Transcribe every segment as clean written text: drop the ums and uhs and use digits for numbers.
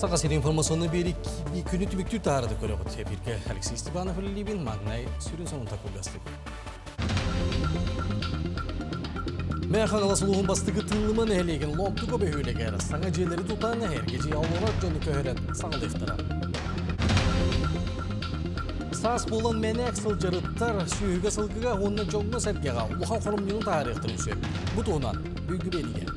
Сағасыр информационны берік күні түбіктүү тағырды көрі бұд. Бірге Алексей Степанов үлілебін маңнай сүрін соңын тақылдастық. Мәйхан аласылуғын бастығы тыңлымын әлеген ломты көбе өйлегер. Саңа желері тұтан әргеже аулырат жөні көхірен саңылықтыра. Саас болан мәнәк сылжарыттар сүйігі сылғыға онына жоңына сәргеға ұлған қорымнының тарихтырын сөп. Бұд онан бүгі беріген.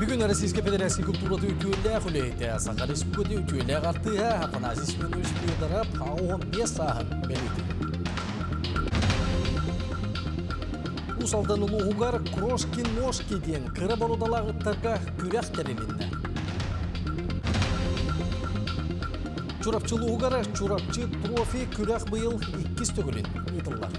Бүгін Российская Федерация культураты үтүелі құлейді. Саңға республикады үтүелі ғартыға Афанасий Семенович Федоров 15 сағын бәлейді. Усалдан ұлығығар Крошкин-Мошки ден кірі борудалағыттарға күрәқ тәрелінді. Чурапчылығығар Чурапчы трофи күрәқ бұйыл 2 төгілін ұйтылар.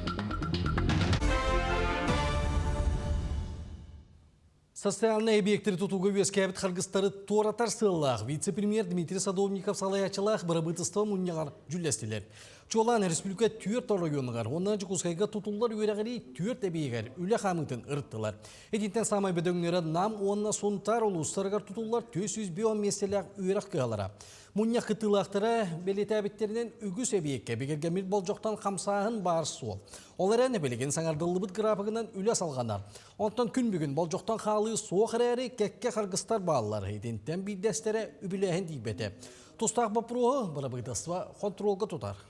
Социальный объекттер тұтуғы өскәбіт қарғыстары торатар сыллақ. Вице-премьер Дмитрий Садовников салаячылақ бірабытыстығы мұнияғар жүләстілер. Чолан республика түйір районығар, оннан жүкізғайға тұтулар өрәғірі түйір әбейгер үлі қамытын ұрттылар. Әдеттен самай бөдіңнері нам онна сонтар ұлыстарығар тұтулар 405 меселәқ өрәқ қығалара. Мұння қытылақтары белеті әбеттерінен үгіс әбейекке бегергеміл бол жоқтан қамсағын бар сол. Олар әне белеген саңардылы бұд графығынан үлі салғанар. Онтан күн бүгін бол жоқтан қалы соқ әрі кәкке қарғыстар балылар. Әдеттен бейдестері үбіләхін дейбеті. Тостақ бапыруғы бірабыдасыва контролға тұтар.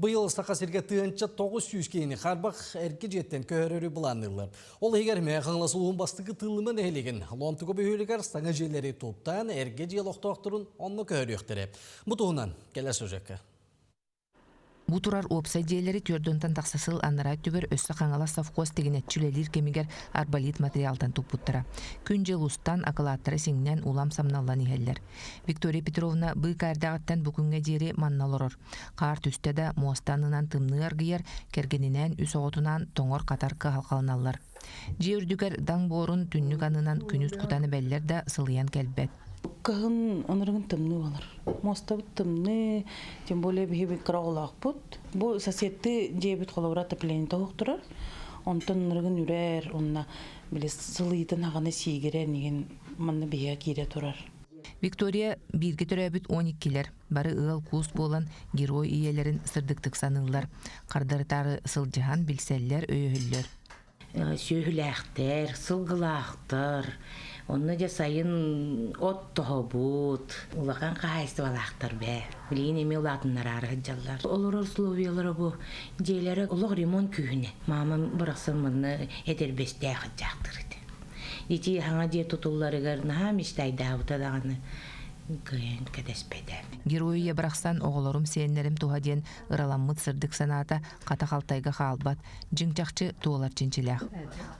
Бұйыл Сақасерге тыынча 900 кейіні қарбақ әрке жеттен көхөрі бұланылар. Ол егер мәғаңласылуын бастығы тылымын әлеген. Ломты көбі өлігер саңа желері топтан әрге жел оқтауқтырын онны көхөрі өқтірі. Бұтуынан келес өжекке. Бутурар опсай диелери түрдөнтан тақсасыл аннара түбір өссі қаңала совхоз тегінетчілелер кемегер арбалит материалдан тұппуттыра. Күн жел ұстан акылаттары сеңнен улам самналлан ихеллер. Виктория Петровна бұй кардағаттан бүкінге дері манналорор. Қар түсті да мостанынан тымны аргияр, кергенінен үс оғытынан тоңор қатарқы халқалыналар. Жеүрдігер даң борын түннік анынан күнүс құтаны бәллер да сылыян кәлбәт. Кағын анырғын тымны балар. Мостабыт тымны, тем более бейбі қырағылақ бұд. Бұл соседті жебіт қолауыра тәпіленді оқтырар. Онтан анырғын үрер, онына сылыйтын ағаны сейгерер, неген манны бейя кейре тұрар. Виктория бирге төрәбіт 12-лер. Бары ығыл куыс болан герой иелерін сырдықтық санылар. Қардарытары сылжыған білселлер өйіхіллер. Сөйіләқтер, сылғылақтыр. Онны же сайын от тоғыбут. Улақан қайсы балақтар бә. Білейін еме ұлатынлар арғы жаллар. Олар условиялары бұл. Дейлері ұлық ремонт күйіне. Мамам бұрақсын мұны әдербесте ақыт жақтыр еді. Дети хаңа де тұтулары ғарына мечтайды ауытадағаны. Гүйен кәдеспеді. Героия бірақсан оғыларым сенлерім туғаден ұраламмыт сырдық саната қата қалтайға қалбат, жыңчақчы туғалар чинчілях.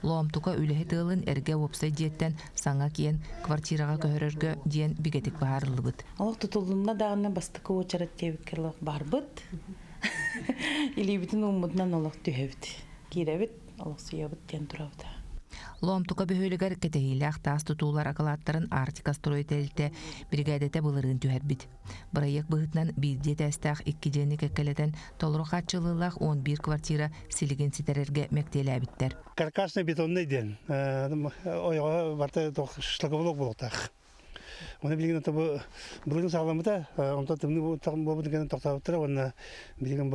Лоамтуға үліхі тығылын әрге опсай диеттен саңа кейін квартираға көхірерге дейін бігетік бағарылы бұд. Олық тұтылдığında дағына бастықы очарат тебіккерлік бар бұд. Или бітін ұмыдынан олық түйебіт. Кейребіт, олық сұябыт ден тұрабыда. Лоамтука бөхөлігер кетехилях таас тұтулар акалаттарын Артика стройтелте бригадете бұлырын түйербіт. Бірайық бұғытнан бірде тәстақ 2 жені кәккелетен толырға чылылақ 11 квартира силеген сетерерге мәктелі әбіттер. Каркасный бетонный ден. Ойға барта шлаковолок болуқтақ. Оны білген бұлығын сағаламыда, онда тымны болбыдың тоқтауыттыра, оны білген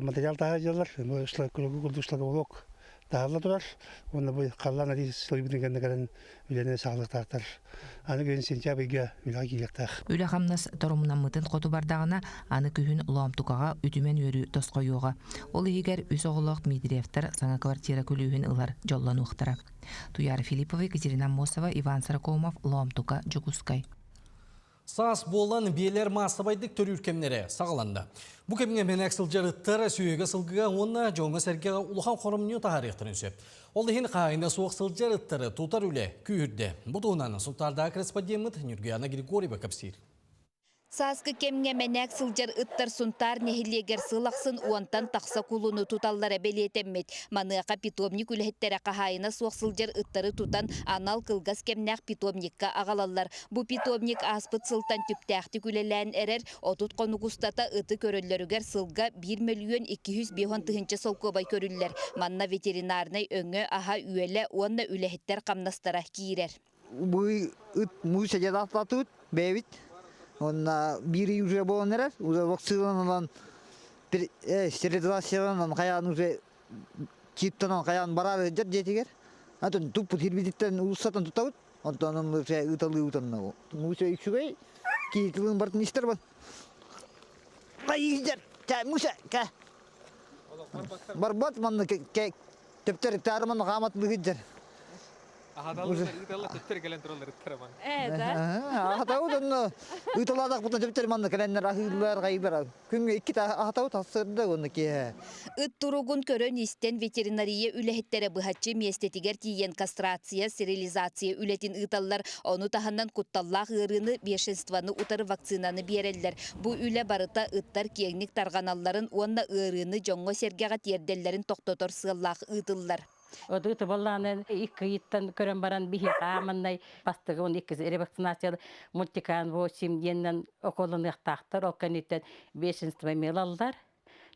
материал тағы жалар, шлаковолок. Дағылы тұрар, оны бұл қалан әрі слойбының кәндігерін үйлене сағылықтақтар. Аны күйін сентябрге үліға кейліктақ. Үлі қамнас тұрымынан мұтын қоту бардағына аны күйін ұламтуқаға үтімен өрі тосқа йоға. Ол егер үс оғылық Дмитриевтар саңа квартира көлігін ұлар жоллан ұқтыра. Туяр Филиппова, Екатерина Мосова, Иван Саракомов, Лоамтука, Джукускай. Саас болан белер массабайдық төр үркемнері сағаланды. Бұл кемге мен әксіл жарыттары сүйеге сылғыға онына жоңға сәргеға ұлған қорымны тағарықтырын сөп. Ол дейін қағында соқ сыл жарыттары тұтар үлі күйірді. Бұл туғынан сұлтардағы корреспондент Нұргияна Григорьева кәпсір. Саскы кемге менәк сылжар ыттар сунтар нехилегер сылақсын уантан тақса кулуну туталлара белетеммет. Маныақа питомник үләхеттері қахайына суақ сылжар ыттары тутан анал кылгас кемнәк питомникка ағалалар. Бу питомник аспыт сылтан түптәқті күлелән әрер, отут қонуғустата ыты көріллерігер сылға 1 миллион 200 тыхынчы солкобай көріллер. Манна ветеринарнай өңі аха үйелі онна үләхеттер қамнастара кейрер. Бу ыт муйса жадақтатыт бәбит. Он бири уже болнерер, уже вакциналан стерилизациялан каян уже чиптан каян барар жетигер. Антон туп хирбитен усатан тутабыт. Антон уже ыталы утанна. Муйса икшугай китилин бартын истер бар. Кайжер, та муйса ка. Барбат манны ке тептер тарман гамат бигидер. Ахатаудан ыталадак бутан жептерманны календар ахырлар кайбар. Күнгө 2 ахатау тасырды оны ке. Ыт туругун көрөн истен ветеринария үлэхеттері быхатчы местетигер тиен кастрация, стерилизация үлетин ыталлар, оны таханнан кутталлах ырыны бешенстваны утары вакцинаны береллер. Бу үле барыта ыттар кеңник тарганалларын, онна ырыны жоңго сергеға терделлерин тоқтотор сыллах ытыллар. Оды балланы иккыйттан көрөн баран бихи камандай бастыгы он 2 вакцинация мультикан 8 деннен околуны тахтар оканиттен бешенство мелалдар.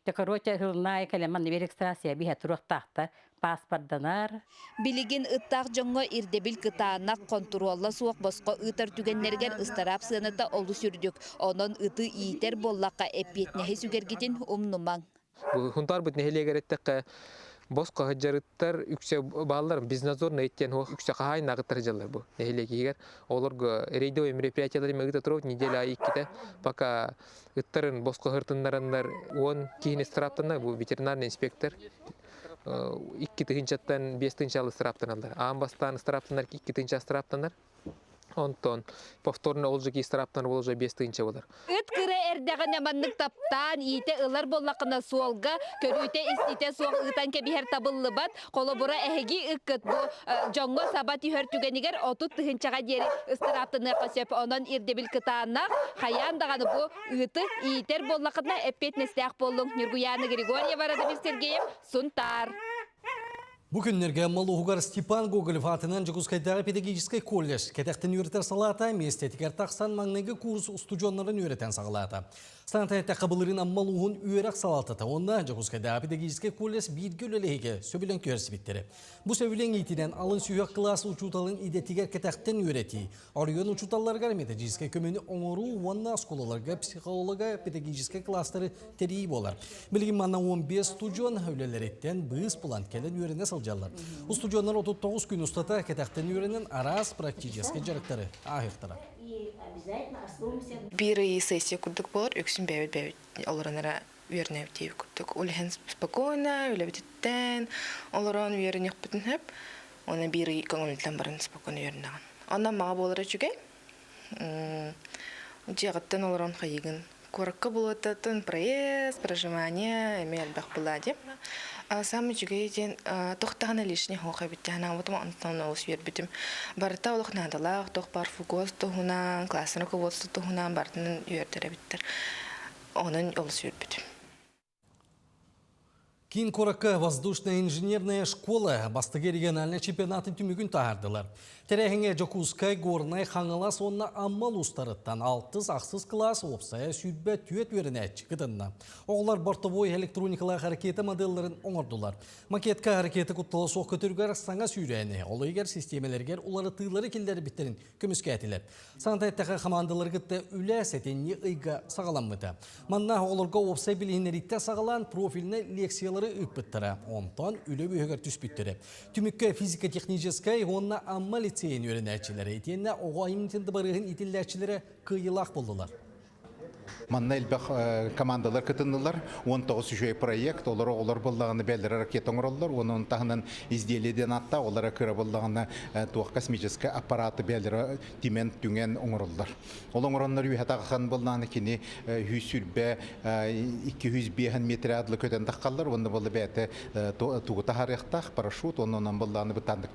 Текороча хылнай калеман регистрация бихи турактахтар паспортданар. Билигин ыттақ жоңго ирдебил кытаанақ контролла суақ босқо ытар түгеннергер ыстарап сыныта олу сүрдік. Онон ыты ийтер боллаққа эппетнехи сүгергитин умнумаң. Хунтар бут нехилегереттек босқа хаджарыттар үксе баллар бизназор нейттен хох үксе кахай нагыттар жаллар бу нехилегигер олорго рейдовый мероприятиялар мегита туров неделя икките пока ыттарын босқа хыртыннарандар он кийин страптанар бу ветеринарный инспектор 2 тыгынчаттан 5 тыгынчалы страптаналар амбастан страптанар 2 тыгынча страптанар онтон повторно олжыки страптанар олжа 5 тыгынча болар. Ыт кыра эрдәгән яманнык таптан ите ылар боллакына суолга көрүтә истите суол ытан кебихер табыллы бат колобура эһеги ыккыт бу жоңго сабат үйөр түгенигер 30 тыгынчага дери ыстыраптыны касеп онон ирдебил кытаанна хаян даганы бу ыты итер боллакына эппет нестәк боллуң Нургуяна Григорьева Радамир Сергеев Сунтар. Бу күннерге Малугар Степан Гоголев атынан Жакускайдағы педагогический колледж кетектен үйретер салата, местетикер тақсан маңнегі курс студионларын үйретен сағылата. Станатайта қабылырын Малуғын үйерек салатыты. Онда Жакускайдағы педагогический колледж бейдгіл өлеге сөбілен көрсі биттері. Бу сөбілен етінен алын сүйек класс учуталын идетигер кетектен үйреті. Арыйон учуталларға методический көмені оңыру, онна сколаларға, психолога, педагогический кластары терей болар. Білген манна 15 студион өлелереттен бұғыз план келен үйрене салжалар. У студионлар 39 күн ұстата кетектен үйренен арас практический жарықтары ағықтыра. Бирый сессия курдук болар, өксүн бәбит оларанара үйерне өтейіп күрдік. Олеген спокойно, өлебететтен, оларан үйерне өкпетін хөп, оны бирый көңілден барын спокойно үйернеген. Ондан маға болары жүге, жағыттан оларан қайығын. Коракка болататын проезд, проживание, эмел бақ была деп. Самый жүге ден тоқтағына лишне хоқа біттіғана, вот антонна осы ер бітім. Барыта олық надалақ, тоқ бар фугоз тоғынан, классын руководство тоғынан бартының үйердері біттір. Оның олысы ер бітім. Кин Коракка воздушная инженерная школа бастыге региональный чемпионатын түмігін тағардылар. Терехіңе Жакускай горнай хаңала сонна аммал ұстарыттан 6-ақсыз класс опсая сүрбе түйет өріне чықытынна. Оғылар бортовой электроникала харакеті модellарын оңырдылар. Макетка харакеті құттылы соқ көтіргер саңа сүйрәне. Олы егер системелергер олары тыйлары келдері біттерін көміске әтілер. Саңтайттағы қамандылар күтті үлі сәтенне ұйға сағаламмыды. Манна оларға опсай білгенеритте сағалан профиліне лекциялары үппіттірі. Онтан үлі бүйігер түспіттірі. Түмікке физика-техническай онна амма лицейін өрін әтчілері. Етенне оға имнетенді барығын итілі әтчілері қиылақ болдылар. Манна элбэх командалар кытыннылар, 19 жөй проект, олар болдағаны бәлдері ракет оңыроллар, оның тағынан изделеден атта, олара кірі болдағаны туақ космический аппараты бәлдері темен түнген оңыроллар. Ол оңыронлар үйетағыған болдағаны кені үйсүрбе 200 метр адлы көтен таққалар, оны болы бәті туғыта харықтақ, парашют, онынан болдағаны бұтандық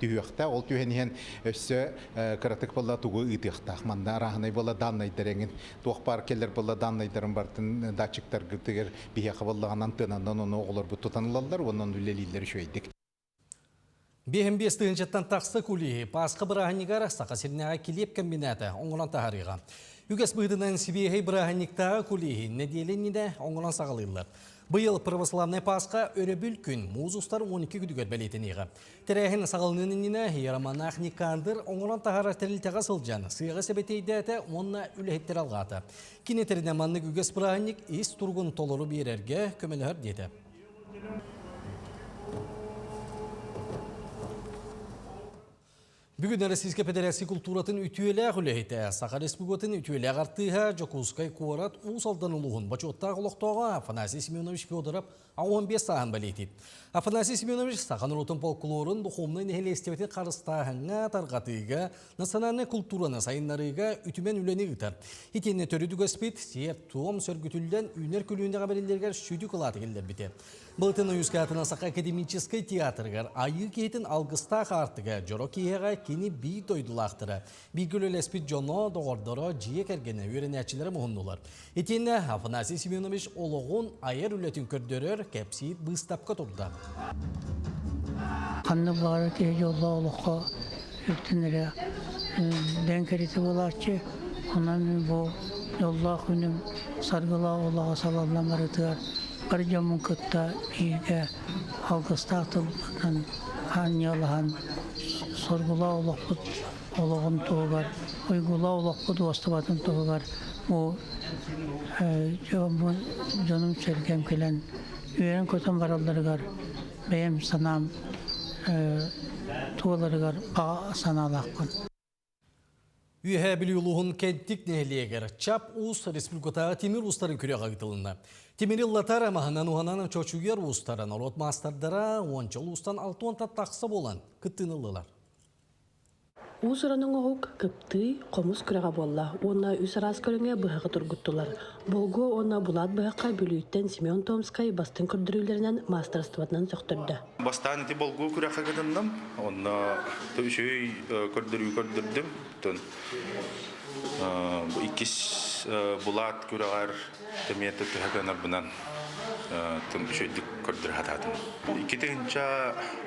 түйіқта, ол түйенен өсі кіратық болда туғы ұйтықтақ. Манда арағынай бола даннайдыреңін, туақ паркелер бола даннайдырын бартын датчиктар күттігер бияқы болдаған антеннандан оны оғылар бұт тұтанылалар, онын үлелейлер шөйдік. Бехем бестігін жаттан тақсы күлі, пасқы бірағанигар сақасырнеға келеп комбинаты оңыран тағарыға. Үгес бұғдынан сибейхей бірағанигтаға күлі, неделеніне оңыран сағалылар. Бұйыл православный пасқа өребіл күн музустар 12 күдігер бәлетінеға. Тәрәхін сағалынынына ераманақ Никандыр оңыран тағара тәрілтеға сылжан, сыйға сәбетейді әті онына үләйттер алғаты. Кенетеріне манны үгес бірағаник ес тұрғын толыру берерге көмелігір деді. Бүгін Российская Федерация культуратын үтүелі үләйті. Сақа Республикатын үтүелі ағартыға Жокускай Қуарат ұсалдан ұлығын бачуаттағы ұлықтауға Афанасий Семенович Федоров 15 сағын бәлейтеді. Афанасий Семенович Сақан Ротын полклорын дұхомны нәхелестеветін қарыстағыңа тарғатыға, национальный культураны сайынларыға үтімен үләні ғытар. Хитенне төрі дүгіспет, сер туым сөргітілден үйнер көлуінде қабарелергер шүйді қылаты келдер біте. Бұлтын ұйызқатына Сақа академический театрғар айы кейтін алғыстақ артыға жорок кейеға кені бей тойдылақтыры. Бейгілі ләспет жоно доғырдыры жиек әргені өренәтшілері мұхындылар. Етені Афанасий Семенович олығын айыр үлетін көрдерер кәпсейт бұстапқа тұрды. Қанны бары кей жолда олыққа үктінірі дәңкереті боларчы, онан бұл жолда күнім сарғыла олаға салалан барытығар. Қаржамын күтті бейге алғыста атылған анялыған сорғыла олықпыд олығын тұғығар, ойғыла олықпыд остыбатын тұғығар. Бұл жоным сөргем келен үйерін көтін бараларығар, бәйім санам туғаларығар саналақпын. Үйе білеулуғын кәнттік нәхелегер Чап ұс республикатағы темір ұстарын күре қағытылында. Темір ұллатар амағынан ұғанан чочугер ұстарын орот мастардара 10 жыл ұстан 6 тақсы болан күттінілілер. Усыраның оғық кіпті қомыз күреға болла. Онна үсірас көріңе бұғығы тұргыттылар. Болғы онна бұлат бұғыққа бөлүйттен Семен Томскай бастың күрдірілерінен мастерстватынан сөқтірді. Бастан еті болғы күреға қадымдым. Онна үшөй көрдірдім. Икіс бұлат күреғар теметі түхәгенар бұнан үшөйдік көрдір хатадым. Икетігінші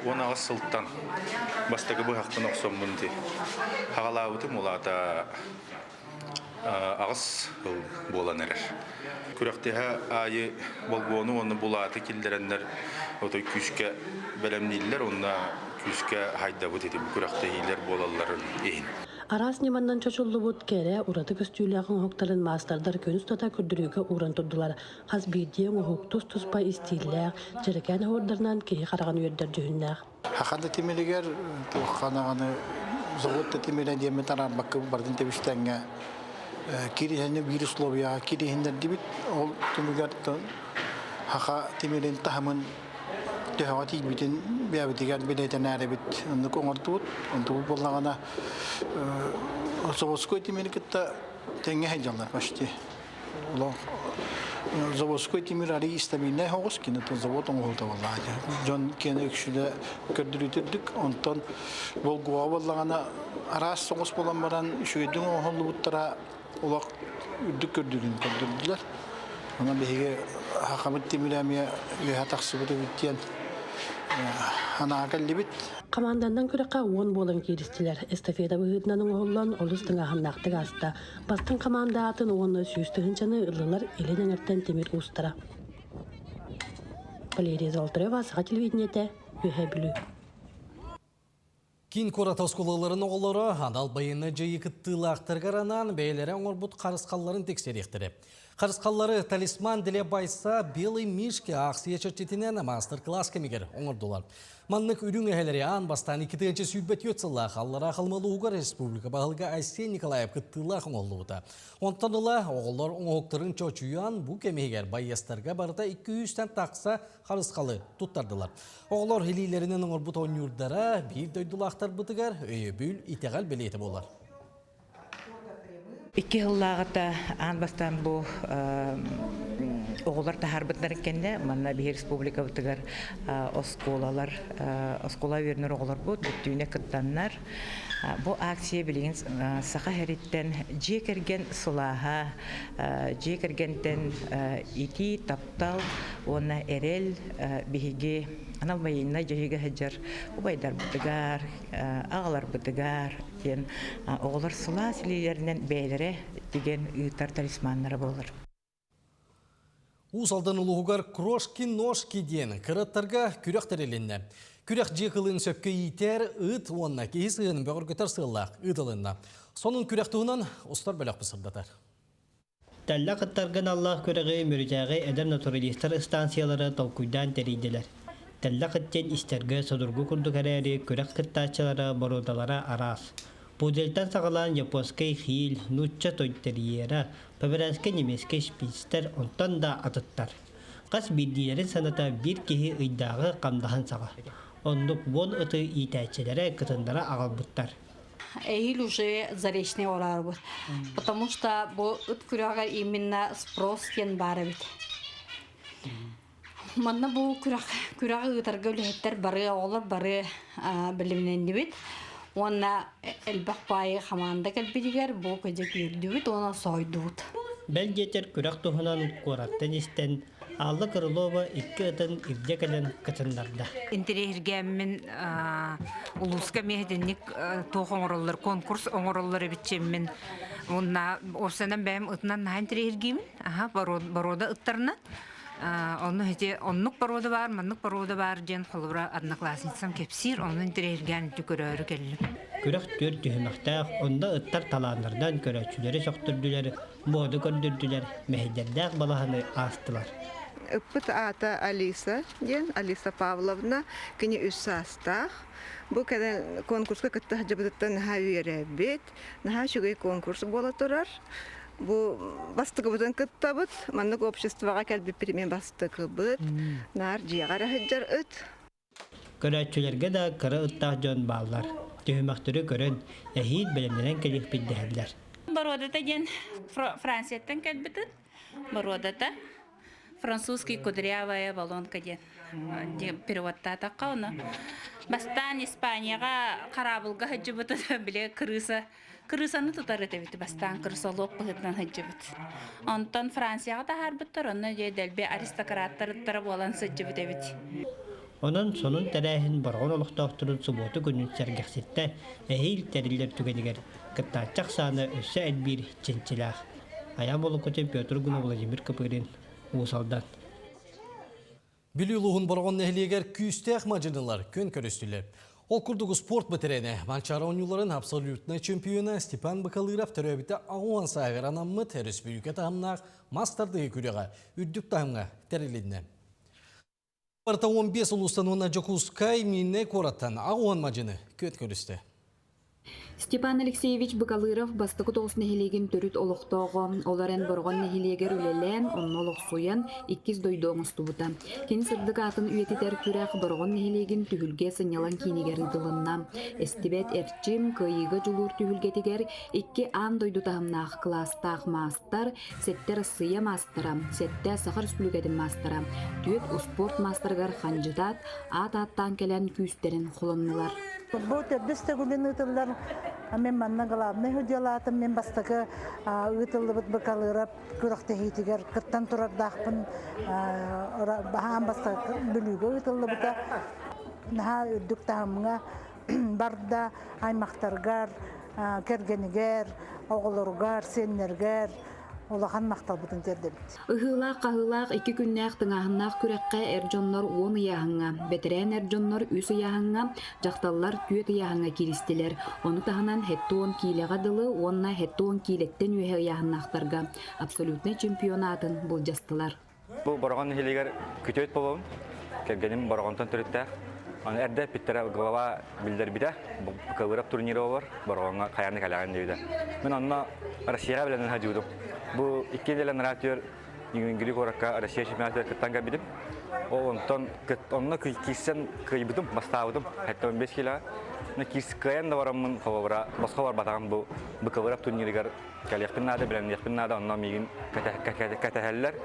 10 сылттан бастығы бұғақтан оқсам мұнды. Хағалауытым олада ағыз болан әрір. Күректеге айы болғуыны оны бұлаты келдеренлер күшке бәлемнейлер, онына күшке хайда бұд етіп күректегейлер болаларын ең. Арас неманнан чочуллу бұд кәрі ұраты көстүйліғын хоқтарын мастардар көніз тота күрдірігі ұран тұрдылар. Қаз бейден ұғық тұс-тұспай істейліғ, жәрікен ордарынан кей қараған үйердер жүхіннәғ. Хақанда темелігер қанағаны заводта темелі деме тарар бақы бардың тебіштәңге кересені вирус лобияға кересендер дебіт, ол темелігер хақа темелін тахымын Төхаға тейбітін бәбітігер бәлейтен әрі біт. Онды көңірді бұд. Онды бұл болағана заводской темелі кітті тәңге хайжалар башты. Заводской темелі әрі истаминай хоғыз кені завод оңғылды болағады. Жон кені өкшілі көрдірітірдік. Онтан бұл ғуа болағана арас соғыз болан баран шөйдің оңғылды бұттара олақ үрдік көрдірділер. Ona behiga haqamit temilamiya veha taqsibida bittiyan ana akallibit. Командандан күрәккә 10 болан киристиләр. Эстафета быһытнаның оғылан олыстың ахыннақтық аста. Бастың команда атын оны сүйістігінчаны ылылар елен әңірттен темір ұстара. Валерия Золотарева, Сақа телевидениеті, Үйе білу. Кин кората сколаларын оғылары анал байыны жайы кіттілі ақтырғаранан бәйлері оңырбұт қарысқаларын тексеректірі. Қарысқаллары талисман діле байса белый мишке ақсия чертетінен мастер-класс кемегер оңырдылар. Маннык үрің әхелері аң бастан 2-ші сүйбет өтсіллақ аллара қалмалы ұғар республика бағылға Айсен Николаев күттіллақ оңылды бұта. Онтаныла оғылар оңықтырын чочуян бұл кемегер байестарға барыда 200-тен тақса қарысқалы тұттардылар. Оғылар хелилерінен оңыр бұта ойнырдара бір дөйділақтар бұтығар өйі бүл итеғал белеті болар. Икки хыллағыта аң бастан бұл оғылар тахарбыттар екенде, манна бір республика бұтығар осколалар, оскола вернер оғылар бұл, бүттүйіне күттаннар. Бұл акция білген сақа әреттен жекерген сулаға, жекергентен ити, таптал, оны әрел, бігі анал байынна жайыға хәджар, ұбайдар бұтығар, ағалар бұтығар, оғылар сұла сілелерінен бәйлері деген ұйықтар талисманлары болыр. Усалдан ұлығығар крошки-ношки ден қыраттарға күрек тәрелінді. Күрек жекілін сөпке етер ұт онына кейс ұғының бәғір көтер сығылақ ұтылынна. Сонын күректігінен ұстар бөлік бұсырдатар. Тәлі қыттарған Аллах көріғі мөрітәғі әдім натуралистер станциялары толкуйдан тәрейділер. Тәлі қыттен істерге содырғы күрдік әрәрі күрек қыттачылары борудалары арас. Пуделтан сағалан японскай хил, нучча тойтериера, паберанскай немеске шпицтер онтан да атыттар. Қас биддилерін саната бір кеге ұйдағы қамдахан саға. Онлық вон ұты итәчелері кытындара ағал бұттар. Эйл уже заречный орар был, потому что от курага именно спрос кен бары бит. Манна бу курага ытаргылыттар бары олар бары билимнен бит. Онна элбах пай хаманда келбидигер бу көжө күрдүбүт она сойдут. Бел жетер күрак тухунан кораттан истен Алла Крылова 2 ытын ирдекелен кытындарда. Интерегеммен улуска меhdенник тоғоңороллар конкурс оңороллары бичеммен. Онна осынан бәм ытынан интерегем, барода ыттарына. Onu hete onluk paroda var, manlık paroda var diyen kolubra adnaklasinsan kepsir, onun interergen tükürörü kellim. Күрәк төр түймәктәк, онда ыттар таланнардан көрәчүләре соқтырдылар, моды көрдүрдүләр, мәһәддәк балаһаны астылар. Ыппыт ата Алиса, диен Алиса Павловна, кини үссастах. Бу кәдән конкурска кытта җибеттән һәйрәбет, наһа шугай конкурс була торар. Бу бастыгы бүтән кыттабыт, маннык обществога кәлби премия бастыгы бит, нар җигара һәҗәр үт. Көрәчүләргә дә кыры ыттак җан баллар. Түймәктәре көрән, әһид белемнәрен кәлек бидәһәрләр. Бородата ген Францияттан кәлбитет. Бородата французский кудрявая баллонка ген. Переводта тақауна. Бастан Испанияга карабылга һәҗибет биле Кырысаны тутар этебит, бастан кырсолок быһытнан һәҗибет. Онтон Францияга да һәрбиттер, онны дәлбе аристократтар болан сәҗибет эбит. Onun sonun tərəhin barğon oluqtaqtırın subotu günün sərgəxsitdə əhil tərilər tügədigər qıttaçaq sanı ösə əlbir çinçiləq. Ayam olu kötü Piyotr Günü Vladimir Kapırin Usaldan. Biliyuluğun barğon nəhliyəgər küstəq macınılar kön körüstülər. Ол күрдігі спорт бітірені. Манчара ойнуларын абсолютный чемпионы Степан Бакалыров төрөбіті ағуан сағыр анаммыт республика тағымнақ мастардығы күреға үддік тағымға тәреледіне. Барта 15 ұлыстан оны Джокускай минне кораттан ағуан мажыны көт көрісті. Степан Алексеевич Бакалыров бастықы тоғыз нәхилеген төріт олықтауғы, оларын бұрған нәхилегер үлелен, оның олықсуян 2 дойдоңыз тубыта. Кен сырдық атын үйететер күрәқ бұрған нәхилеген түгілге сынялан кейнегер ұдылынна. Эстебет әрчім күйігі жұлыр түгілгетігер 2 ан дойду тағымнақ кластақ мастар, сеттер сыя мастара, сетте сақыр сүлігетін мастара, түйет спорт мастарғар қанжыдат, ат-аттан келен күйістерін құлынылар. Бұл төбдісті күлін ұтылар, мен манна главный хүделатым, мен бастығы ұтылы бұт Бакалыров күріқті хейтігер, қыттан тұрардақпын, баған бастығы бүлігі ұтылы бұта, наға үрдік тағымға барда аймақтарғар, кергенігер, оғылырғар, сеннергер, Олахан мақтал бұтын жерде бит. Ыһылаақ қағылаақ 2 күннәқ тыңаһыннаақ күрәққә әржоннор 10 яһыңа, бетерән әржоннор 3 яһыңа, жақталлар 4 яһыңа киристелер. Оны таһанан хеттуон килеға дылы, онна хеттуон килеттен үйе яһыннаақтарға. Абсолютный чемпионатын бұл жастылар. Бұл барған хелегер күтөйт болуын, кергенім барғантан түріттәқ. Аны әрді петтері ғылава білдер біде, көвіріп турнирі олар, барғанға қаярны кәләғын дейді. Мен онына Россияға біләнін хәдюдым. Бұл 2 елен радиор Ингри Коракка Россия чемпионаты кыттан кәбидім. Онына киссен күйбідім, бастауыдым, әтті 15 кило. Кис кайын да барамын, басқа бар батаған бұл көвіріп турнирігер кәлеқпін нады, білән еқпін нады, онына мегін кәтәхәлілер.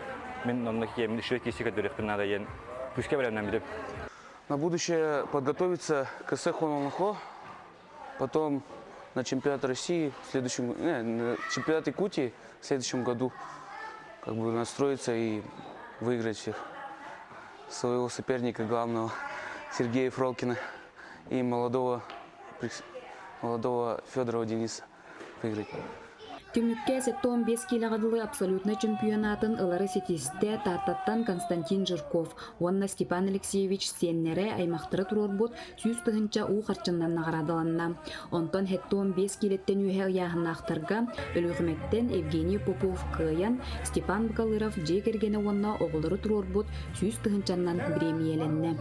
Мен онына кемді шөй кесі көдірекпін нады ен күшке біләнен бідім. На будущее подготовиться к СХ, потом на чемпионат России на чемпионат Якутии в следующем году настроиться и выиграть всех. Своего соперника главного Сергея Фролкина и молодого Федорова Дениса выиграть. Түмікке 15 килогадылы абсолютный чемпионатын ылары сетисте таттаттан Константин Жирков. Онна Степан Алексеевич сеннере аймақтыры турорбут сүйіз тұхынча у қарчыннан нағарадыланна. Онтан хетті 15 килеттен үйе яғынақтарға өліғіметтен Евгений Попов кыян, Степан Бакалыров жекергені онна оғылыры турорбут сүйіз тұхынчаннан премиеленне.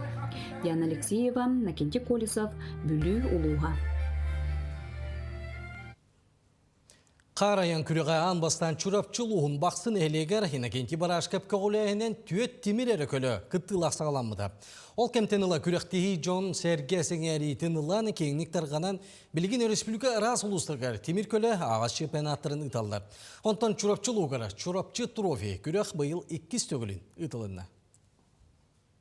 Яна Алексеева, Накенти Колесов, Бүлі Улуға. Қараян күреға анбастан чурапчылуғын бақсын әлегер Иннокентий Барашкап көғіләйінен түйет темірері көлі күттілақ сағаламыды. Ол кемтенілі күректегі Джон Сергесің әрійтін ұланы кеңнік тарғанан білген республика рас ұлыстығыр темір көлі ағаш чемпионаттарын ұталдар. Онтан чурапчылуғыр чурапчы трофей күрек бұйыл 2 төгілін ұтылынна.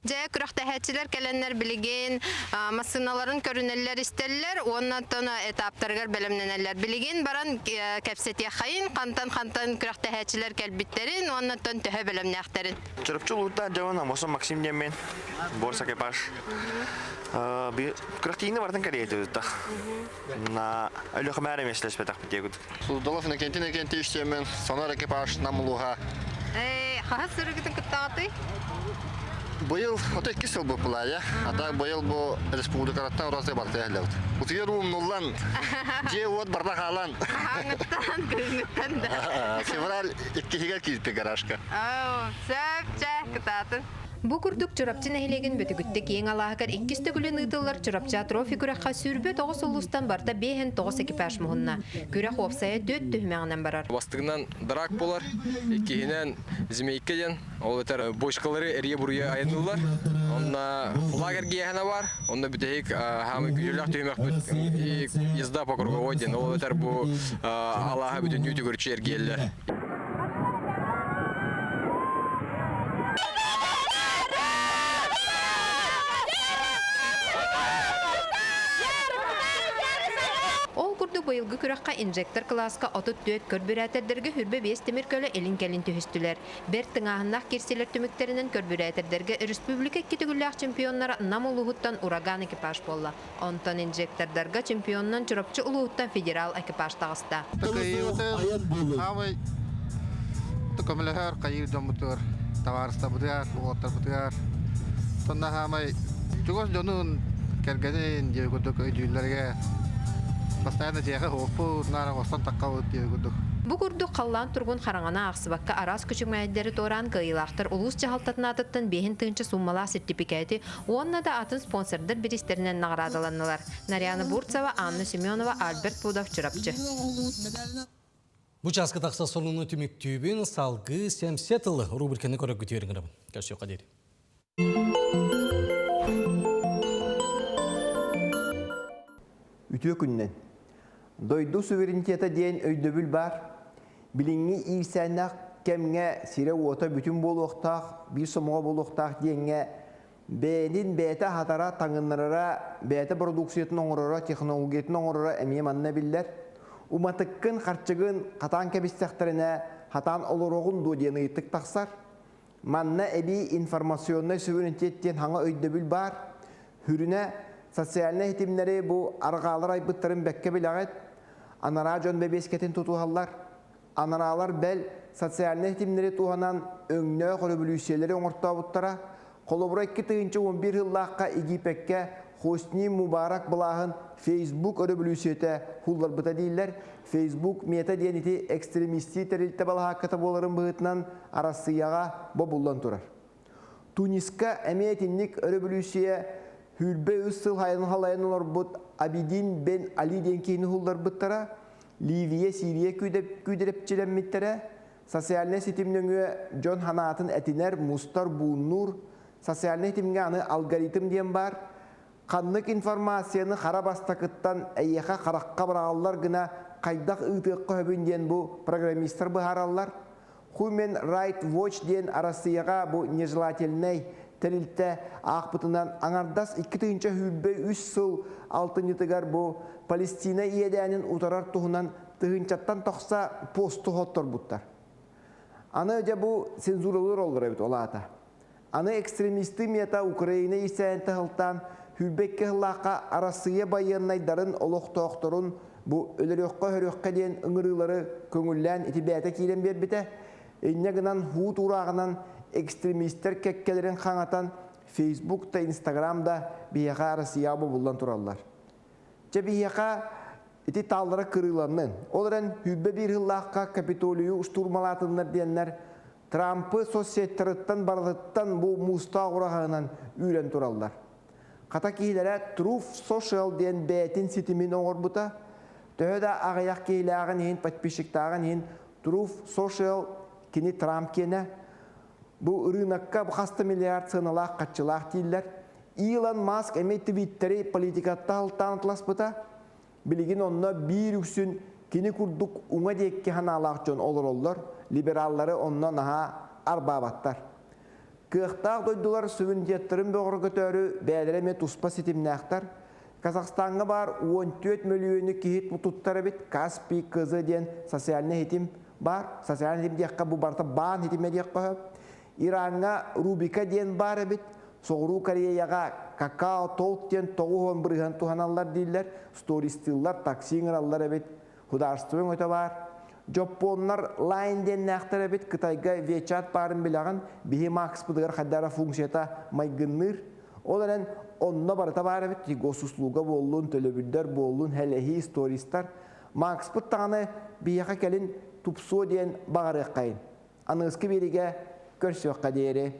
Жай күрәхтәһәтчеләр кәләннәр билеген, машиналарын көрүнәләр истәлләр, оннан тона этаптарга белемнәнәләр. Билеген баран кәпсәтә хайын, кантан күрәхтәһәтчеләр кәлбиттерин, оннан тон төһә белемнәхтәрин. Чырыпчылыкта жавана Мосон Максим демен, Борса экипаж. Күрәхтәйне бардын кәрәйте үтә. На әлөхмәре мәсләшпәтәк битегүд. Судолов Иннокентий иштемен, Сонар экипаж намылуга. Хасырыгытын кыттагы. Быйыл отой кисел бу плая, а так быйыл бу республикалардан разы бар тәһләү. Утыгы нуллан. Же вот барда халан. Аңыттан кыйныттан да. Февраль 2-ге килде гаражка. Сәпчә кытатын. Бу күрдүк чурапчы нәһилеген бөтүгүттө кең алаагар 2 төгүлөн ыйтылар чурапча трофи күрәккә сүрбө 9 улустан барда 5 экипаж муһунна. Күрәк опсая 4 төһмәгеннән барар. Бастыгынан драк болар, икенен змейкеден, ол өтер бочкалары эрие бурыя айнылар. Онна лагерь геһенә бар, онда бүтәйек һәм күләк төһмәк бит. Езда по круговой ден, ол өтер бу алага бүтән ютүгөрчәр гелләр. Быйылгы күрәккә инжектор класска отут дөт көрбүрәтердерге хүрбе 5 темир көлө элин-кәлин төһүстүләр. Бер тыңаһыннак кирселер төмөктеринен көрбүрәтердерге республика китүгүләк чемпионнары намулуһуттан ураган экипаж болла. Онтон инжектордарга чемпионнан чурапчы улуһуттан федерал экипаж тагыста. Авай токомлехар кайыдан бутур, товарста бутур, отар бутур. Тонна хамай чугос жонун кергенен жегөдөк өйдүләргә Постоянно жега хопу нара остан таккабыт дегүдүк. Бу курдук каллан тургун хараңана аксыбакка арас күчүк мәйдәре торан кыйлактар улус жаһалтатнатыттан 5 тынчы суммала сертификаты, онна да атын спонсордор биристеринен наградаланылар. Нарияна Бурцева, Анна Семенова, Альберт Пудов чурапчы. Бу часкы такса сонуну түмүктүүбүн салгы 70 рубриканы көрөк күтөрүңөр. Көрсөк кадер. Үтө күннен. Дойду суверенитета дейін өйдөбіл бар. Біліңі ирсәннақ кәмге сире ота бүтін болуқтақ, бір сомуға болуқтақ дейінге бәйінін бәйті хатара таңынларара, бәйті продукциятын оңырара, технологиятын оңырара әмие манна білдер. Уматыққын қарчығын қатан кәбістіқтіріне хатан олороғын до дейін ұйттық тақсар. Манна әбі информационный суверенитеттен хаңа өйдөбіл бар. Хүріне социальный хетимлери бу аргалар айбыттарын бәкке билағет, анара жон бебескетін тұтуғалар. anaralar bel sosyal etimleri tuhanan öňne revolüsiýeleri oňorta buttara, kolobura 2011 yıllaqqa Egipekke Hosni Mubarak bulağın Facebook revolüsiyete hullar bıta değiller. Facebook meta diyeniti ekstremisti terilte bala hakata boların bıhıtnan arasıyağa bobullan turar. Tuniska emeyetinlik revolüsiye hülbe ıssıl hayın halayan olur but Abidin Ben Ali denkeyini hullar bıttara, Liviye Siriye küderepçilenmittere, sosyal sitimlöngü John Hanat'ın etiner Mustar Bunnur, sosyal sitimge anı algoritm diyen bar, kanlık informasyonu harabastakıttan eyyaka karakka bırağallar gına kaydak ıtıqqa höbün diyen bu programistler bıharallar. Human Rights Watch diyen arasıyağa bu nejlatelney terilte ağpıtından anardas 2. hülbe 3 sıl 6. tıgar bu Palestina iyedeğinin utarar tuhunan tıhınçattan toqsa postu hottor buttar. Anı önce bu senzurulur olur evet olata. Anı ekstremisti miyata Ukrayna isayente hıltan hülbekke hılaqa arasıya bayanaydarın oluq toqtorun bu ölüröqqa höröqqa diyen ıngırıları köngüllän itibete kilen berbite. Enne gınan hut urağınan ekstremistler kekkelerin xanatan Facebook'ta, Instagram'da biyaqa arasıya bullan turallar. Ce biyaqa iti tallara kırılanın. Olaran hübbe bir hıllaqqa Kapitoliyu usturmalatınlar diyenler Trump'ı sosyetarıttan barılıttan bu musta urağınan üren turallar. Kata kihilere Truth Social diyen betin sitimin oğur buta. Töhöda ağayak kihilağın hin, patpişiktağın hin Truth Social kini Trump kene. Bu ırınakka bu hasta milyard sınalaq kaçılaq değiller. Elon Musk eme Twitter'i politikatta haltan atlas buta. Biligin onna bir üksün kini kurduk uŋa dekki hanalaq jon olur. Liberalları onna naha arbabattar. Kıhtaq doydular suverenitetin boğru götörü bädereme tuspa sitimnäqtar. Kazakhstan'a bar 14 milyonu kihit mututtar bit Kaspi kızı diyen sosyal hetim bar. Sosyal hetim diyekka bu barta ban hitime diyekka. İran'a Rubika diyen bar bit. Soğru Koreyaga kakao tolk diyen toğuhon bırıhan tuhanallar değiller. Story still'lar taksi ingrallar bit. Hudarstığın öte var. Japonlar line den näxtere bit Kıtayga WeChat barın bilağın bihi max bıdıgar haddara funksiyata maygınır. Olaran onna barata bar bit gosusluga bollun telebüdder bollun helehi storistar max bıttağını biyaqa kelin tupso diyen bağırı qayın. Anıskı berige körsüq kaderi.